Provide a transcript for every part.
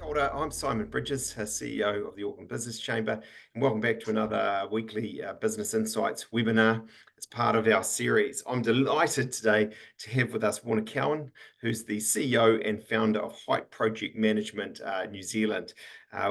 Holder. I'm Simon Bridges, CEO of the Auckland Business Chamber, and welcome back to another weekly Business Insights webinar as part of our series. I'm delighted today to have with us Warner Cowin, who's the CEO and founder of Height Project Management New Zealand,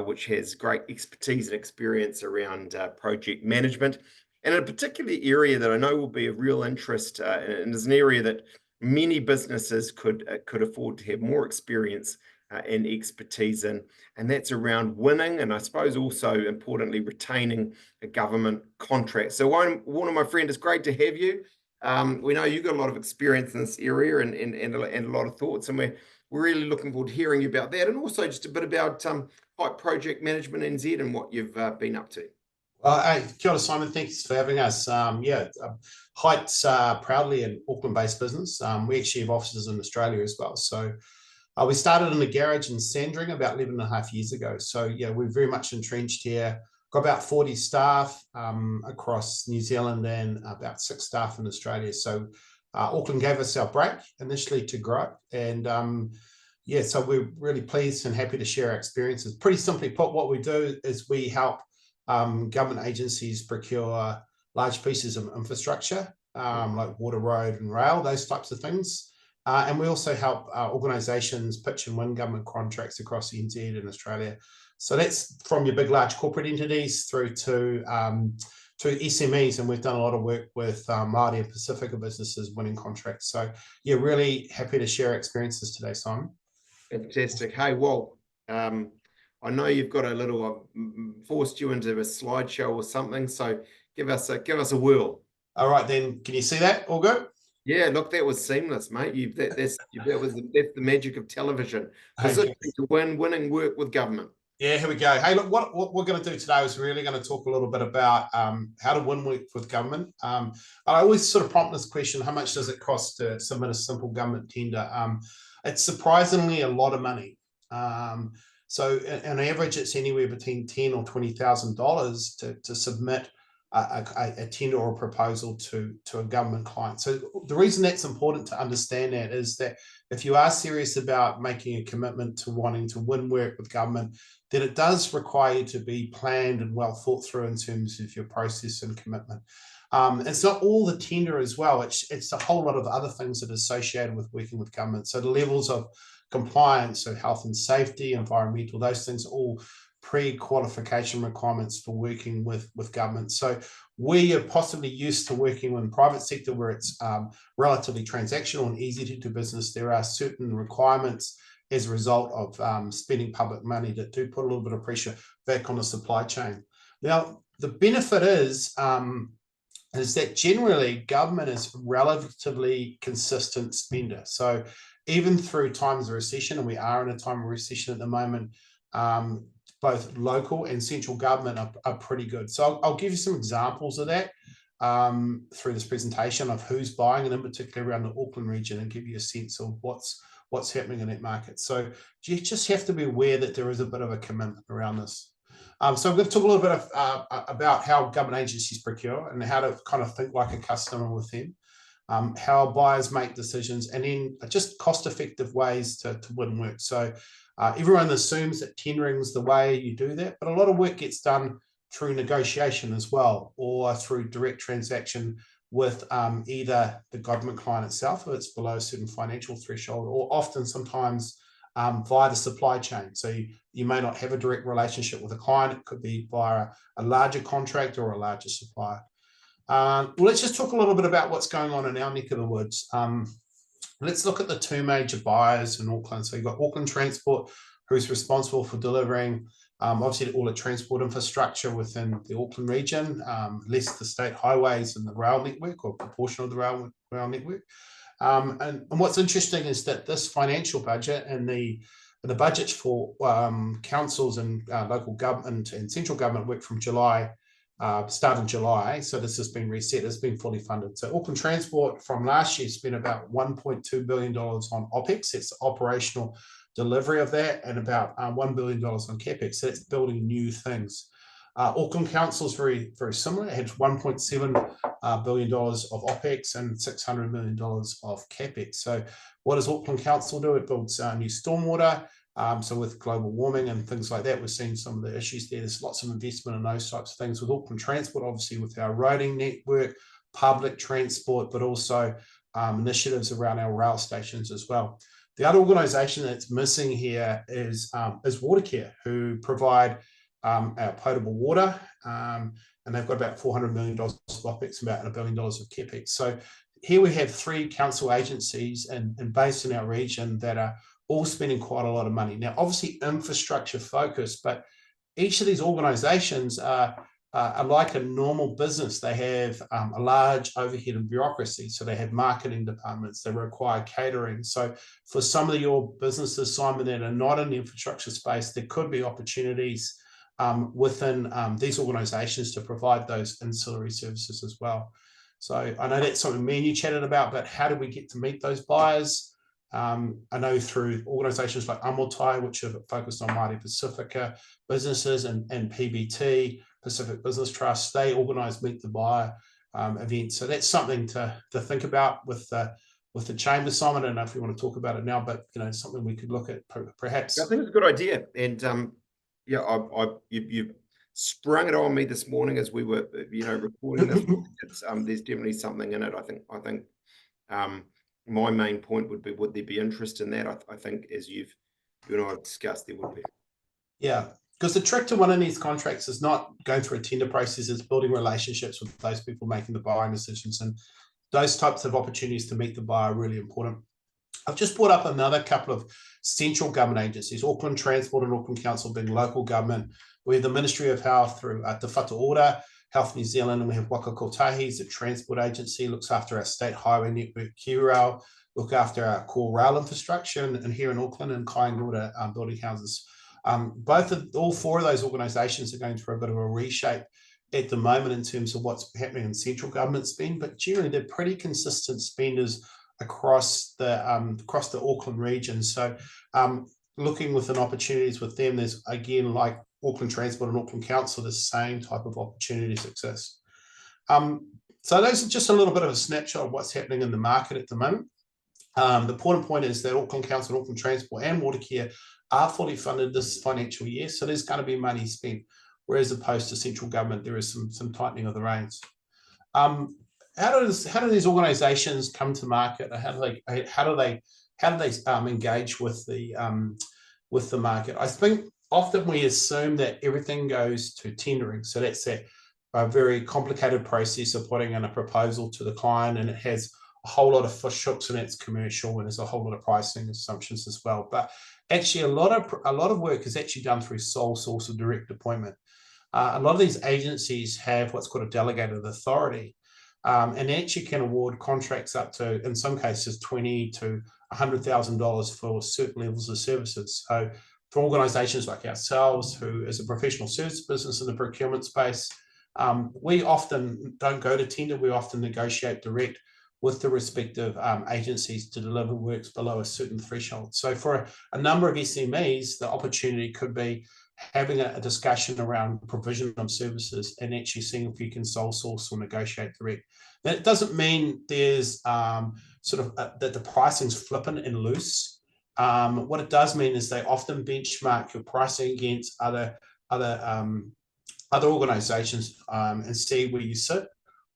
which has great expertise and experience around project management, and in a particular area that I know will be of real interest, and is an area that many businesses could afford to have more experience and expertise in, and that's around winning and I suppose also importantly retaining a government contract. So Warner, my friend, it's great to have you. We know you've got a lot of experience in this area and a lot of thoughts, and we're really looking forward to hearing you about that, and also just a bit about Height Project Management NZ and what you've been up to. Hey, kia ora, Simon. Thanks for having us. Height's proudly an Auckland-based business. We actually have offices in Australia as well. So we started in a garage in Sandringham about 11 and a half years ago. So yeah, we're very much entrenched here. Got about 40 staff across New Zealand and about 6 staff in Australia. So Auckland gave us our break initially to grow. And so we're really pleased and happy to share our experiences. Pretty simply put, what we do is we help government agencies procure large pieces of infrastructure, like water, road and rail, those types of things. And we also help organisations pitch and win government contracts across NZ and Australia. So that's from your big, large corporate entities through to SMEs, and we've done a lot of work with Māori and Pacifica businesses winning contracts. So yeah, really happy to share experiences today, Simon. Fantastic. Hey, Walt, I know you've got a little forced you into a slideshow or something, so give us a whirl. All right, then. Can you see that? All good? Yeah, look, that was seamless, mate. That's the magic of television. Positioning to winning work with government. Yeah, here we go. Hey, look, what we're going to do today is really going to talk a little bit about how to win work with government. I always sort of prompt this question: how much does it cost to submit a simple government tender? It's surprisingly a lot of money. So on average, it's anywhere between $10,000 or $20,000 to submit a tender or a proposal to a government client. So the reason that's important to understand that is that if you are serious about making a commitment to wanting to win work with government, then it does require you to be planned and well thought through in terms of your process and commitment. It's not all the tender as well. It's a whole lot of other things that are associated with working with government. So the levels of compliance, so health and safety, environmental, those things are all pre-qualification requirements for working with government. So we are possibly used to working in the private sector where it's relatively transactional and easy to do business. There are certain requirements as a result of spending public money that do put a little bit of pressure back on the supply chain. Now, the benefit is that generally government is a relatively consistent spender. So even through times of recession, and we are in a time of recession at the moment, both local and central government are pretty good. So I'll give you some examples of that through this presentation of who's buying, and in particular around the Auckland region, and give you a sense of what's happening in that market. So you just have to be aware that there is a bit of a commitment around this. So we're going to talk a little bit about how government agencies procure and how to kind of think like a customer with them, how buyers make decisions, and then just cost-effective ways to win work. So everyone assumes that tendering is the way you do that, but a lot of work gets done through negotiation as well, or through direct transaction with either the government client itself, if it's below a certain financial threshold, or often sometimes via the supply chain. So you may not have a direct relationship with a client. It could be via a larger contractor or a larger supplier. Let's just talk a little bit about what's going on in our neck of the woods. Let's look at the 2 major buyers in Auckland. So you've got Auckland Transport, who's responsible for delivering obviously all the transport infrastructure within the Auckland region, less the state highways and the rail network, or proportion of the rail network. And what's interesting is that this financial budget and the budgets for councils and local government and central government work from July, start in July. So this has been reset, it's been fully funded. So Auckland Transport from last year spent about $1.2 billion on OPEX, it's operational delivery of that, and about $1 billion on CapEx. So it's building new things. Auckland Council is very, very similar. It had $1.7 billion of OPEX and $600 million of CapEx. So what does Auckland Council do? It builds new stormwater So with global warming and things like that, we're seeing some of the issues there. There's lots of investment in those types of things with Auckland Transport, obviously with our roading network, public transport, but also initiatives around our rail stations as well. The other organisation that's missing here is Watercare, who provide our potable water, and they've got about $400 million of OPEX, about $1 billion of CAPEX. So here we have 3 council agencies and based in our region that are all spending quite a lot of money. Now, obviously infrastructure focused, but each of these organizations are like a normal business. They have a large overhead and bureaucracy. So they have marketing departments, they require catering. So for some of your businesses, Simon, that are not in the infrastructure space, there could be opportunities within these organizations to provide those ancillary services as well. So I know that's something me and you chatted about, but how do we get to meet those buyers? I know through organizations like Amotai, which are focused on Māori Pacifica businesses, and PBT, Pacific Business Trust, they organize Meet the Buyer events. So that's something to think about with the chamber. Simon, I don't know if you want to talk about it now, but it's something we could look at perhaps. I think it's a good idea. And yeah, you sprung it on me this morning as we were, recording this. There's definitely something in it. I think my main point would be, would there be interest in that? I think as you and I have discussed, there would be. Yeah, because the trick to winning these contracts is not going through a tender process, it's building relationships with those people making the buying decisions. And those types of opportunities to meet the buyer are really important. I've just brought up another couple of central government agencies, Auckland Transport and Auckland Council being local government. We have the Ministry of Health through Te Whatu Ora, Health New Zealand, and we have Waka Kotahi's, the transport agency, looks after our state highway network, QRail, look after our core rail infrastructure, and here in Auckland and Kaingoda building houses. All 4 of those organisations are going through a bit of a reshape at the moment in terms of what's happening in central government spend, but generally they're pretty consistent spenders across the Auckland region. So looking within opportunities with them, there's again, like Auckland Transport and Auckland Council, the same type of opportunities exist. So those are just a little bit of a snapshot of what's happening in the market at the moment. The important point is that Auckland Council, Auckland Transport and Watercare are fully funded this financial year, so there's going to be money spent, whereas opposed to central government, there is some tightening of the reins. How do these organisations come to market? How do they engage with the market? I think often we assume that everything goes to tendering, so that's a very complicated process of putting in a proposal to the client, and it has a whole lot of fish hooks, and it's commercial, and there's a whole lot of pricing assumptions as well. But actually, a lot of work is actually done through sole source or direct appointment. A lot of these agencies have what's called a delegated authority, and actually can award contracts up to, in some cases, $20,000 to $100,000 for certain levels of services. So for organisations like ourselves, who is a professional service business in the procurement space, we often don't go to tender. We often negotiate direct with the respective agencies to deliver works below a certain threshold. So for a number of SMEs, the opportunity could be having a discussion around provision of services and actually seeing if you can sole source or negotiate direct. That doesn't mean there's that the pricing's flippant and loose. What it does mean is they often benchmark your pricing against other organisations and see where you sit,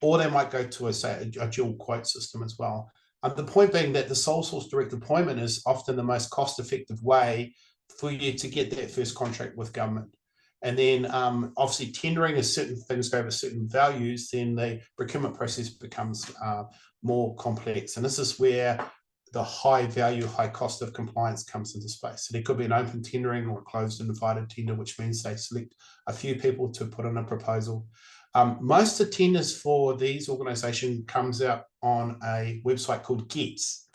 or they might go to a dual quote system as well. The point being that the sole source direct appointment is often the most cost-effective way for you to get that first contract with government. And then obviously tendering as certain things go over certain values, then the procurement process becomes more complex. And this is where the high value, high cost of compliance comes into space. So there could be an open tendering or a closed and invited tender, which means they select a few people to put in a proposal. Most of the tenders for these organisations comes out on a website called Gets.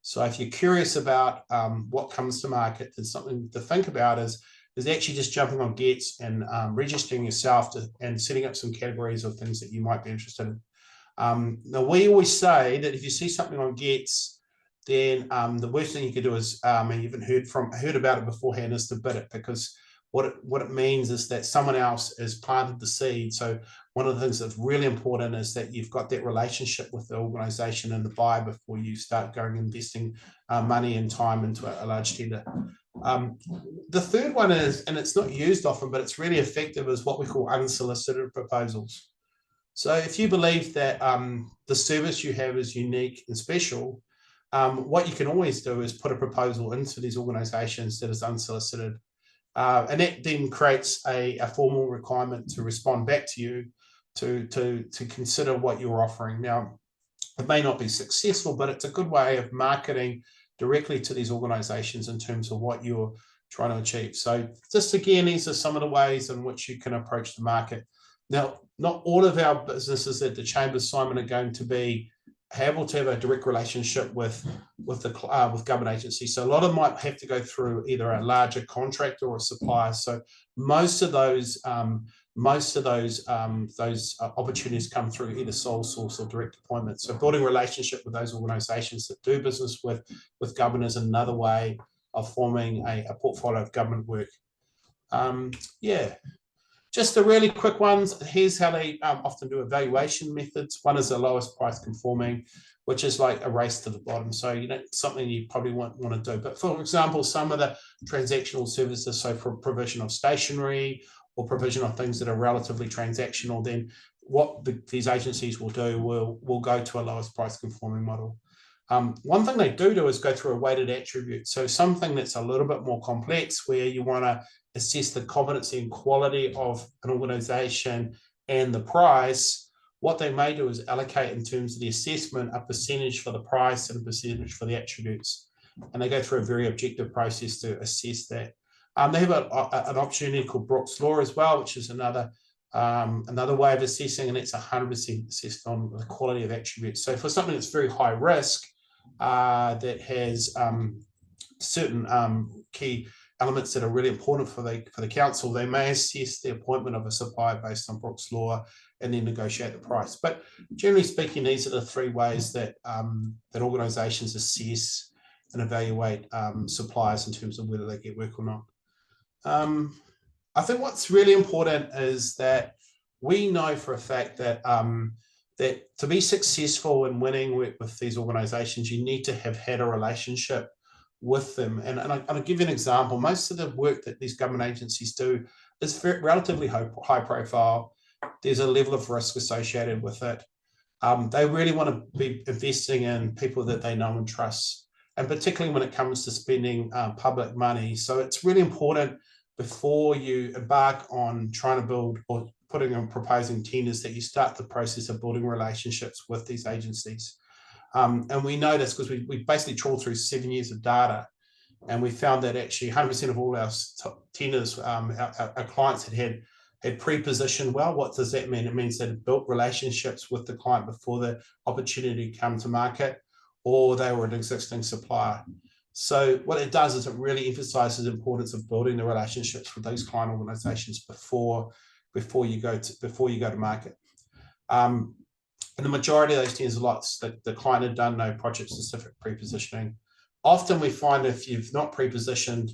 So if you're curious about what comes to market, there's something to think about is actually just jumping on Gets and registering yourself and setting up some categories of things that you might be interested in. Now, we always say that if you see something on Gets, then the worst thing you could do is, and you haven't heard about it beforehand, is to bid it, because what it means is that someone else has planted the seed. So one of the things that's really important is that you've got that relationship with the organisation and the buyer before you start going investing money and time into a large tender. The third one is, and it's not used often, but it's really effective, is what we call unsolicited proposals. So if you believe that the service you have is unique and special, what you can always do is put a proposal into these organizations that is unsolicited. And that then creates a formal requirement to respond back to you to consider what you're offering. Now, it may not be successful, but it's a good way of marketing directly to these organizations in terms of what you're trying to achieve. So just again, these are some of the ways in which you can approach the market. Now, not all of our businesses at the Chamber, Simon, are going to be able to have a direct relationship with government agencies. So a lot of them might have to go through either a larger contractor or a supplier. So most of those opportunities come through either sole source or direct appointment. So building a relationship with those organisations that do business with government is another way of forming a portfolio of government work. Yeah. Just the really quick ones. Here's how they often do evaluation methods. One is the lowest price conforming, which is like a race to the bottom. So, you know, something you probably won't want to do. But for example, some of the transactional services, so for provision of stationery or provision of things that are relatively transactional, then what these agencies will do will go to a lowest price conforming model. One thing they do is go through a weighted attribute. So something that's a little bit more complex, where you want to assess the competency and quality of an organization and the price. What they may do is allocate, in terms of the assessment, a percentage for the price and a percentage for the attributes. And they go through a very objective process to assess that. They have an opportunity called Brooks Law as well, which is another way of assessing, and it's 100% assessed on the quality of attributes. So for something that's very high risk, that has certain key elements that are really important for the council, they may assess the appointment of a supplier based on Brooks Law and then negotiate the price. But generally speaking, these are the three ways that organisations assess and evaluate suppliers in terms of whether they get work or not. I think what's really important is that we know for a fact that that to be successful in winning work with these organisations, you need to have had a relationship with them. And I'll give you an example. Most of the work that these government agencies do is relatively high profile. There's a level of risk associated with it. They really want to be investing in people that they know and trust, and particularly when it comes to spending public money. So it's really important before you embark on trying to build or putting on proposing tenders that you start the process of building relationships with these agencies. And we know this because we basically trawled through 7 years of data, and we found that actually 100% of all our tenders, our clients had pre-positioned well. What does that mean? It means they had built relationships with the client before the opportunity come to market, or they were an existing supplier. So what it does is it really emphasizes the importance of building the relationships with those client organizations before you go to market. And the majority of those tenders, lots that the client had done no project-specific pre-positioning. Often we find if you've not pre-positioned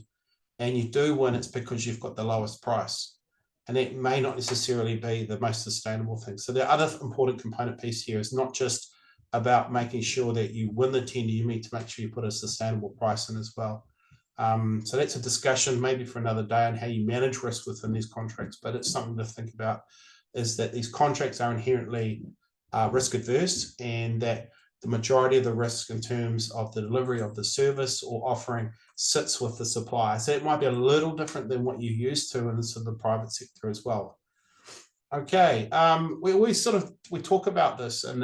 and you do win, it's because you've got the lowest price. And that may not necessarily be the most sustainable thing. So the other important component piece here is not just about making sure that you win the tender, you need to make sure you put a sustainable price in as well. So that's a discussion maybe for another day on how you manage risk within these contracts, but it's something to think about, is that these contracts are inherently risk adverse, and that the majority of the risk in terms of the delivery of the service or offering sits with the supplier. So it might be a little different than what you're used to in sort of the private sector as well. Okay, we talk about this, and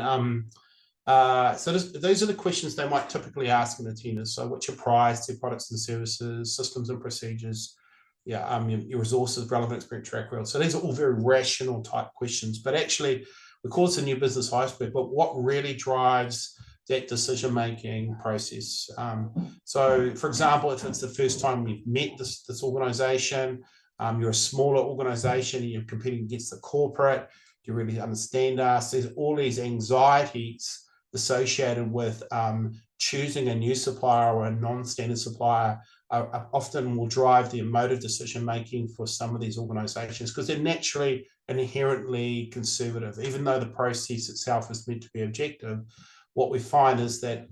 so those are the questions they might typically ask in a tender. So what's your price, your products and services, systems and procedures, your resources, relevant experience, track record. So these are all very rational type questions, but actually we call this a new business iceberg, but what really drives that decision-making process? So for example, if it's the first time you've met this organization, you're a smaller organization and you're competing against the corporate, do you really understand us? There's all these anxieties associated with choosing a new supplier or a non-standard supplier often will drive the emotive decision-making for some of these organizations, because they're naturally and inherently conservative. Even though the process itself is meant to be objective, what we find is that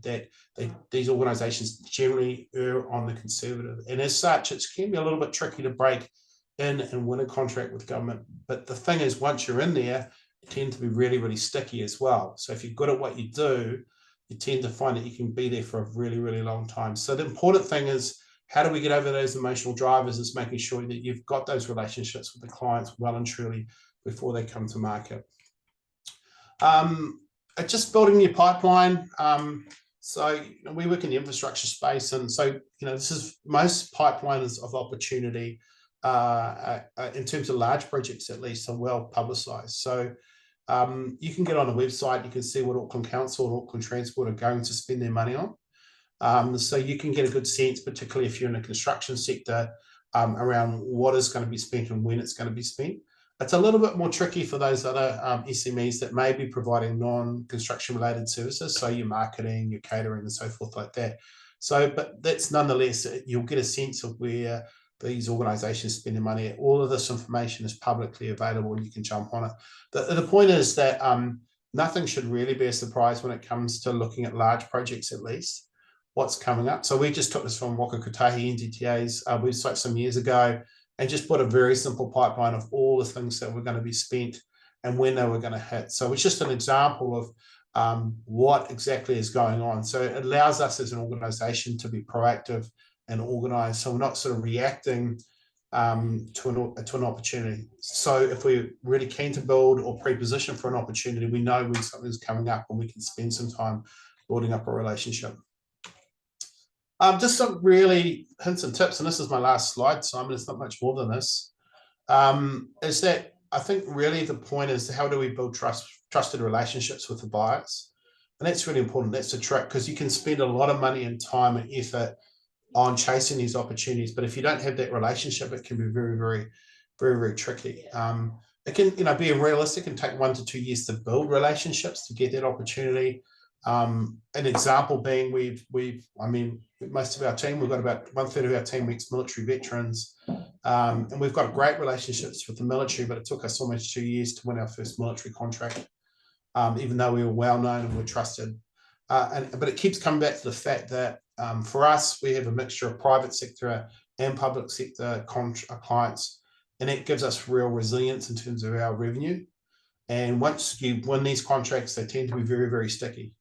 these organisations generally err on the conservative, and as such, it can be a little bit tricky to break in and win a contract with government. But the thing is, once you're in there, you tend to be really, really sticky as well. So if you're good at what you do, you tend to find that you can be there for a really, really long time. So the important thing is, how do we get over those emotional drivers? Is making sure that you've got those relationships with the clients well and truly before they come to market. Just building your pipeline. So we work in the infrastructure space, and so this is most pipelines of opportunity in terms of large projects, at least, are well publicised. So you can get on the website, you can see what Auckland Council and Auckland Transport are going to spend their money on. So you can get a good sense, particularly if you're in the construction sector, around what is going to be spent and when it's going to be spent. It's a little bit more tricky for those other SMEs that may be providing non-construction related services, so your marketing, your catering, and so forth like that. So, but that's nonetheless, you'll get a sense of where these organisations spend their money. All of this information is publicly available, and you can jump on it. The point is that nothing should really be a surprise when it comes to looking at large projects, at least. What's coming up? So we just took this from Waka Kotahi NZTA's website some years ago, and just put a very simple pipeline of all the things that were going to be spent and when they were going to hit. So it's just an example of what exactly is going on. So it allows us as an organisation to be proactive and organised, so we're not sort of reacting to an opportunity. So if we're really keen to build or pre-position for an opportunity, we know when something's coming up and we can spend some time building up a relationship. Just some really hints and tips, and this is my last slide, Simon, it's not much more than this, is that I think really the point is, how do we build trusted relationships with the buyers? And that's really important. That's the trick, because you can spend a lot of money and time and effort on chasing these opportunities, but if you don't have that relationship, it can be very, very, very, very tricky. It can, be realistic and take 1 to 2 years to build relationships to get that opportunity. An example being, most of our team, we've got about 1/3 of our team ex-military veterans, and we've got great relationships with the military, but it took us almost 2 years to win our first military contract, even though we were well known and were trusted. But it keeps coming back to the fact that for us, we have a mixture of private sector and public sector clients, and it gives us real resilience in terms of our revenue. And once you win these contracts, they tend to be very, very sticky.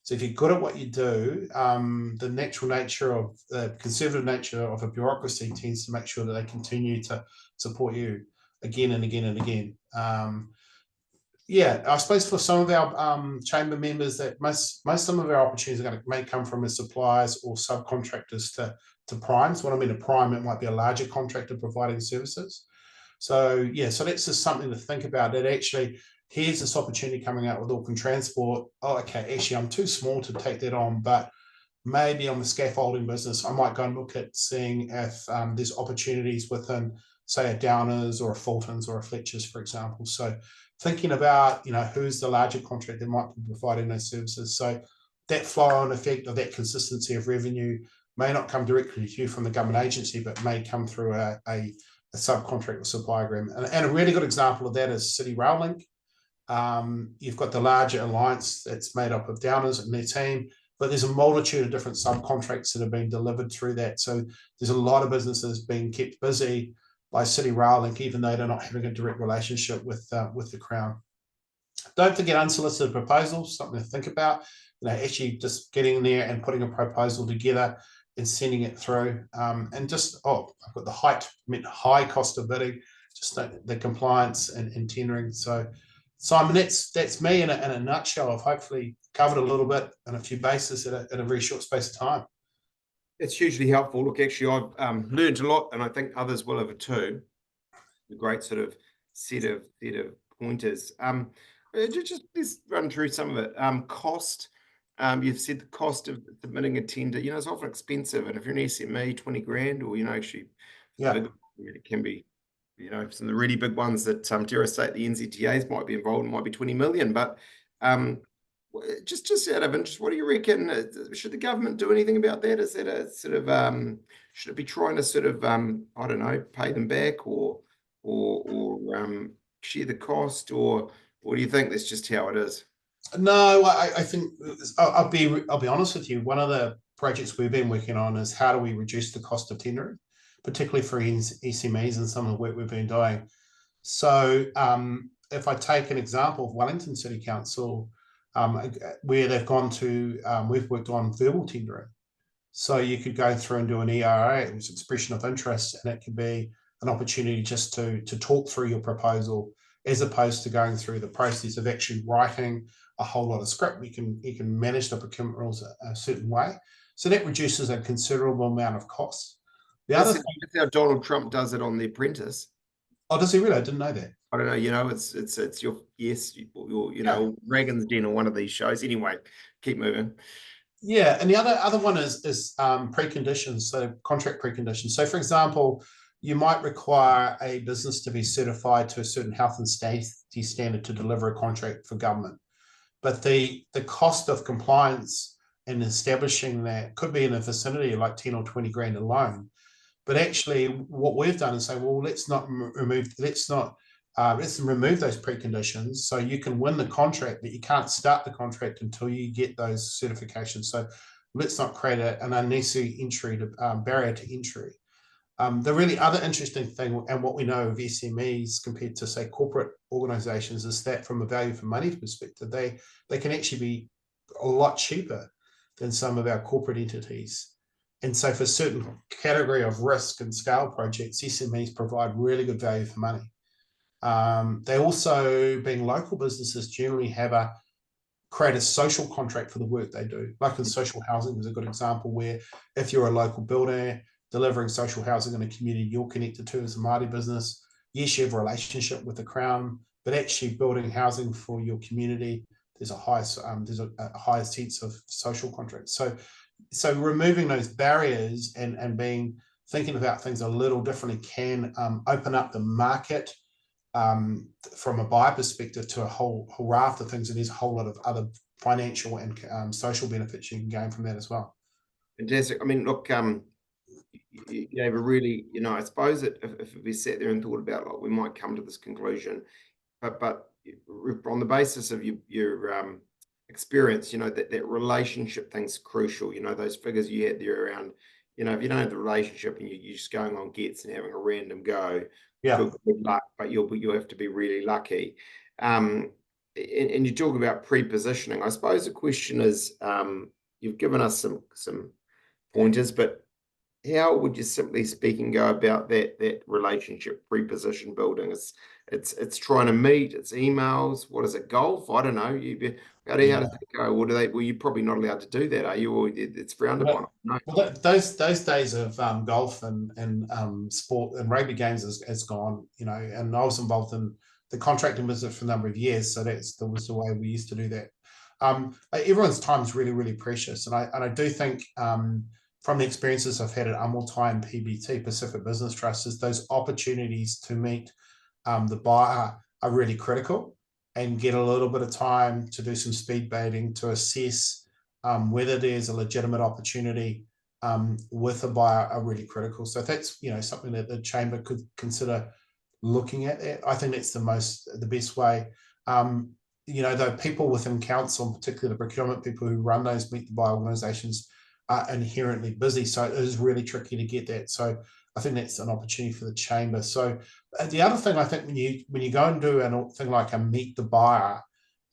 So if you're good at what you do, the natural nature of the conservative nature of a bureaucracy tends to make sure that they continue to support you again and again and again. I suppose for some of our chamber members, that some of our opportunities may come from as suppliers or subcontractors to primes. What I mean, a prime, it might be a larger contractor providing services. So that's just something to think about. That actually, here's this opportunity coming out with Auckland Transport. Oh, okay, actually, I'm too small to take that on, but maybe on the scaffolding business, I might go and look at seeing if there's opportunities within, say, a Downers or a Fultons or a Fletchers, for example. So thinking about, who's the larger contract that might be providing those services. So that flow-on effect of that consistency of revenue may not come directly to you from the government agency, but may come through a subcontract or supply agreement. And a really good example of that is City Rail Link. You've got the larger alliance that's made up of Downers and their team, but there's a multitude of different subcontracts that are being delivered through that. So there's a lot of businesses being kept busy by City Rail Link, even though they're not having a direct relationship with the Crown. Don't forget unsolicited proposals, something to think about. Actually just getting there and putting a proposal together and sending it through. And just, I've got the high cost of bidding, just the compliance and tendering. So Simon, that's me in a nutshell. I've hopefully covered a little bit on a few bases at a very short space of time. It's hugely helpful. Look, actually, I've learned a lot, and I think others will have too. A great sort of set of pointers. Just let's run through some of it. Cost. You've said the cost of submitting a tender. It's often expensive, and if you're an SME, 20 grand, or actually, it can be. Some of the really big ones that dare say the NZTAs might be involved in might be 20 million. But just out of interest, what do you reckon? Should the government do anything about that? Is that a sort of should it be trying to sort of I don't know, pay them back or share the cost, or do you think that's just how it is? No, I think I'll be honest with you. One of the projects we've been working on is how do we reduce the cost of tendering, particularly for SMEs and some of the work we've been doing. So if I take an example of Wellington City Council, where they've gone to, we've worked on verbal tendering. So you could go through and do an ERA, it was expression of interest, and it could be an opportunity just to talk through your proposal, as opposed to going through the process of actually writing a whole lot of script. You can manage the procurement rules a certain way. So that reduces a considerable amount of costs. The other thing, That's how Donald Trump does it on The Apprentice. oh, does he really? I didn't know that. I don't know, it's your yes, your Yeah. Reagan's Den or one of these shows. Anyway, keep moving. Yeah, and the other one is preconditions, so contract preconditions. So, for example, you might require a business to be certified to a certain health and safety standard to deliver a contract for government, but the cost of compliance and establishing that could be in the vicinity of like 10 or 20 grand alone. But actually, what we've done is say, well, let's remove those preconditions so you can win the contract, but you can't start the contract until you get those certifications. So let's not create an unnecessary barrier to entry. The really other interesting thing, and what we know of SMEs compared to, say, corporate organizations, is that from a value for money perspective, they can actually be a lot cheaper than some of our corporate entities. And so for certain category of risk and scale projects, SMEs provide really good value for money. They also, being local businesses, generally create a social contract for the work they do. Like in social housing is a good example, where if you're a local builder delivering social housing in a community you're connected to as a Māori business, yes, you have a relationship with the Crown, but actually building housing for your community, there's a higher sense of social contract. So removing those barriers and thinking about things a little differently can open up the market from a buyer perspective to a whole raft of things, and there's a whole lot of other financial and social benefits you can gain from that as well. Fantastic. I mean, look, you gave a really, I suppose if we sat there and thought about, like, we might come to this conclusion, but on the basis of your experience, that relationship thing's crucial. Those figures you had there around, if you don't have the relationship and you're just going on gets and having a random go, Yeah. good luck, but you'll have to be really lucky. And you talk about pre-positioning. I suppose the question is, you've given us some pointers, but how would you, simply speaking, go about that relationship pre-position building? It's trying to meet, it's emails. What is it, golf? I don't know. How does it go? Well, you're probably not allowed to do that, are you? Or it's frowned upon? No. Well, those days of golf and sport and rugby games is gone, and I was involved in the contracting business for a number of years, so that was the way we used to do that. Everyone's time is really, really precious, and I do think from the experiences I've had at Amultai and PBT, Pacific Business Trust, is those opportunities to meet the buyer are really critical, and get a little bit of time to do some speed baiting to assess whether there's a legitimate opportunity with a buyer are really critical. So that's something that the chamber could consider looking at. I think that's the best way. The people within council, particularly the procurement people who run those meet the buyer organisations, are inherently busy, so it is really tricky to get that. So I think that's an opportunity for the chamber. So the other thing, I think, when you go and do a thing like a meet the buyer,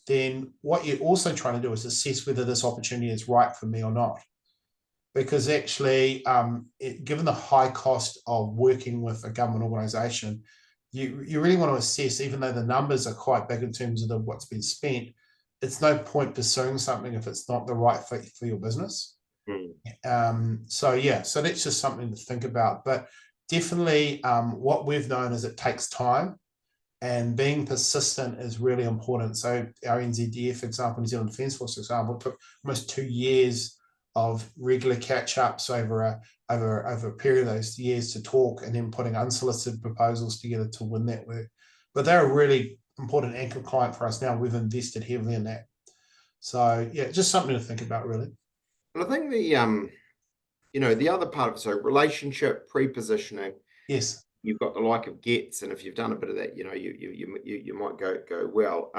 then what you're also trying to do is assess whether this opportunity is right for me or not. Because actually, given the high cost of working with a government organisation, you really want to assess, even though the numbers are quite big in terms of what's been spent, it's no point pursuing something if it's not the right fit for your business. So that's just something to think about. But definitely, what we've known is it takes time, and being persistent is really important. So our NZDF, for example, New Zealand Defence Force, for example, took almost 2 years of regular catch-ups over a period of those years to talk, and then putting unsolicited proposals together to win that work. But they're a really important anchor client for us now. We've invested heavily in that. So just something to think about, really. And I think the other part of it, so relationship pre-positioning. Yes. You've got the like of gets, and if you've done a bit of that, you might go well.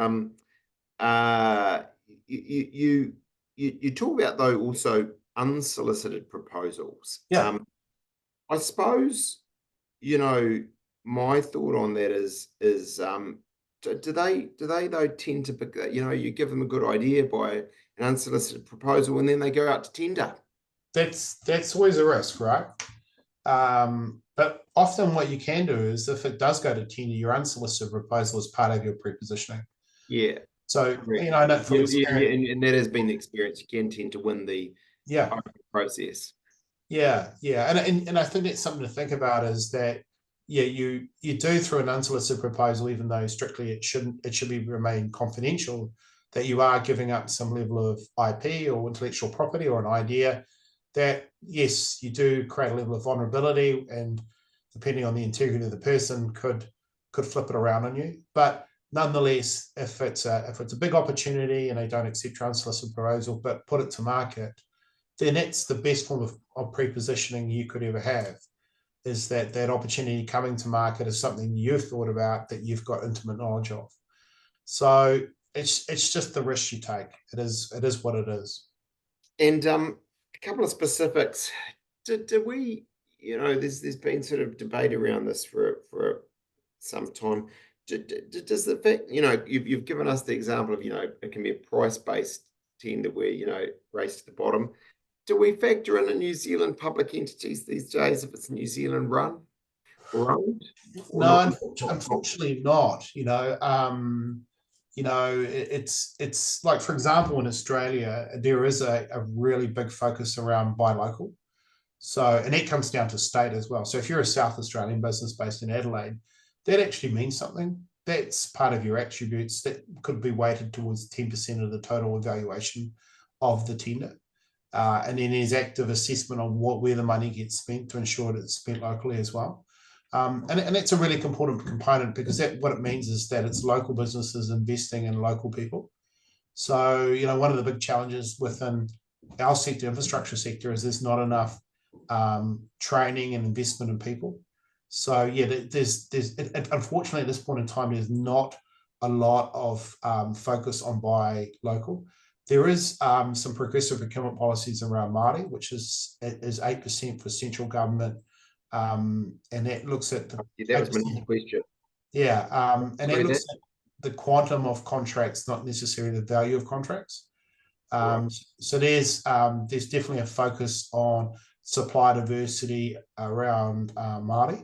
you talk about though also unsolicited proposals. Yeah. I suppose, my thought on that is do they though tend to pick that, you give them a good idea by an unsolicited proposal and then they go out to tender. That's always a risk, right? But often what you can do is if it does go to tender, your unsolicited proposal is part of your pre-positioning. Yeah, So, correct. I know from Yeah, experience. and that has been the experience. You can tend to win the Yeah, process. yeah, yeah. And I think that's something to think about is that, yeah, you do through an unsolicited proposal, even though strictly it should be remain confidential, that you are giving up some level of IP or intellectual property or an idea that, yes, you do create a level of vulnerability, and depending on the integrity of the person could flip it around on you. But nonetheless, if it's a big opportunity and they don't accept your unsolicited proposal but put it to market, then that's the best form of pre-positioning you could ever have, is that opportunity coming to market is something you've thought about, that you've got intimate knowledge of. So it's just the risk you take. It is what it is. And a couple of specifics. Do we, there's been sort of debate around this for some time. Does the fact, you've given us the example of, it can be a price-based tender where, race to the bottom. Do we factor in the New Zealand public entities these days if it's New Zealand run or owned or not? No, unfortunately not. It's like, for example, in Australia, there is a really big focus around buy local. So, and it comes down to state as well. So if you're a South Australian business based in Adelaide, that actually means something. That's part of your attributes that could be weighted towards 10% of the total evaluation of the tender. And then there's active assessment on where the money gets spent to ensure that it's spent locally as well. And that's a really important component, because what it means is that it's local businesses investing in local people. So, one of the big challenges within our sector, infrastructure sector, is there's not enough training and investment in people. So yeah, unfortunately at this point in time, there's not a lot of focus on buy local. There is some progressive procurement policies around Māori, which is 8% for central government, and that looks at the That was my next question. yeah, and that looks at the quantum of contracts, not necessarily the value of contracts. Right. So there's definitely a focus on supply diversity around Māori,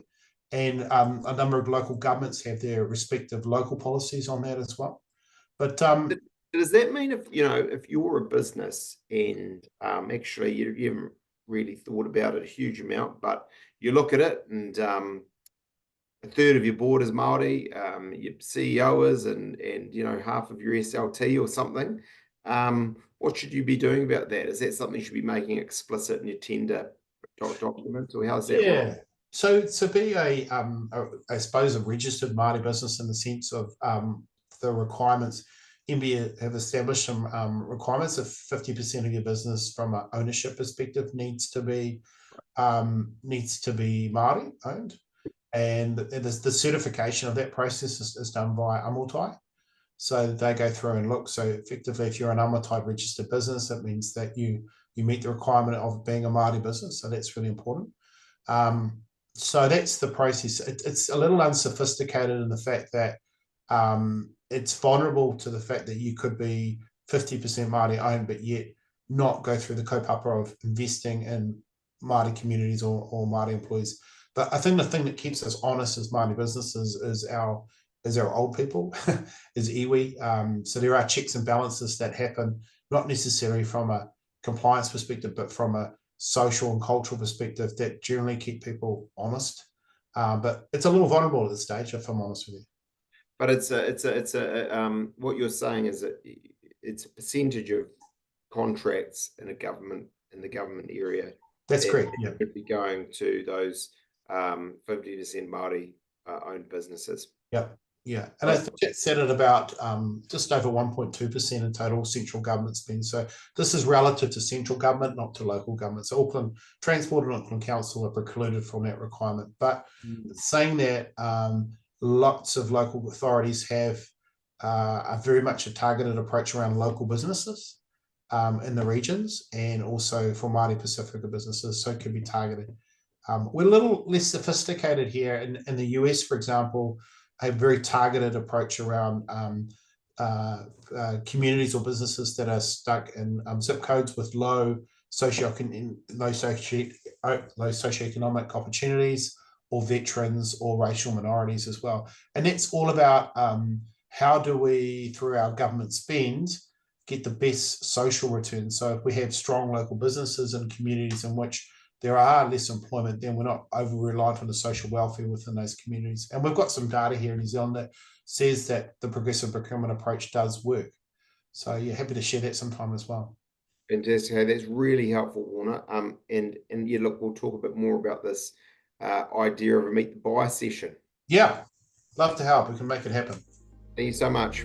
and a number of local governments have their respective local policies on that as well. But does that mean if you're a business and actually you haven't really thought about it a huge amount, but you look at it and a third of your board is Māori, your CEO is, and half of your SLT or something, what should you be doing about that? Is that something you should be making explicit in your tender documents, or how's that work? So to be I suppose a registered Māori business in the sense of the requirements, MBIE have established some requirements of 50% of your business from an ownership perspective needs to be Māori owned, and the certification of that process is done by Amotai. So they go through and look. So effectively, if you're an Amotai registered business, it means that you meet the requirement of being a Māori business. So that's really important. So that's the process. It's a little unsophisticated in the fact that it's vulnerable to the fact that you could be 50% Māori owned, but yet not go through the kaupapa of investing in Māori communities or Māori employees. But I think the thing that keeps us honest as Māori businesses is our old people, is iwi. So there are checks and balances that happen, not necessarily from a compliance perspective, but from a social and cultural perspective, that generally keep people honest. But it's a little vulnerable at this stage, if I'm honest with you. But it's what you're saying is that it's a percentage of contracts in the government area. That's correct. Yeah, could be going to those 50% Māori owned businesses. Yeah, and I think it set at about just over 1.2% in total central government spend. So this is relative to central government, not to local government. So Auckland Transport and Auckland Council are precluded from that requirement. But saying that, lots of local authorities have are very much a targeted approach around local businesses in the regions, and also for Māori Pacifica businesses, so it could be targeted. We're a little less sophisticated here in the US, for example, a very targeted approach around communities or businesses that are stuck in zip codes with low socioeconomic opportunities, or veterans or racial minorities as well. And that's all about how do we, through our government spend, get the best social return. So if we have strong local businesses and communities in which there are less employment, then we're not over reliant on the social welfare within those communities. And we've got some data here in New Zealand that says that the progressive procurement approach does work. So yeah, happy to share that sometime as well. Fantastic. Hey, that's really helpful, Warner. And yeah, look, we'll talk a bit more about this idea of a meet the buyer session. Yeah, love to help. We can make it happen. Thank you so much.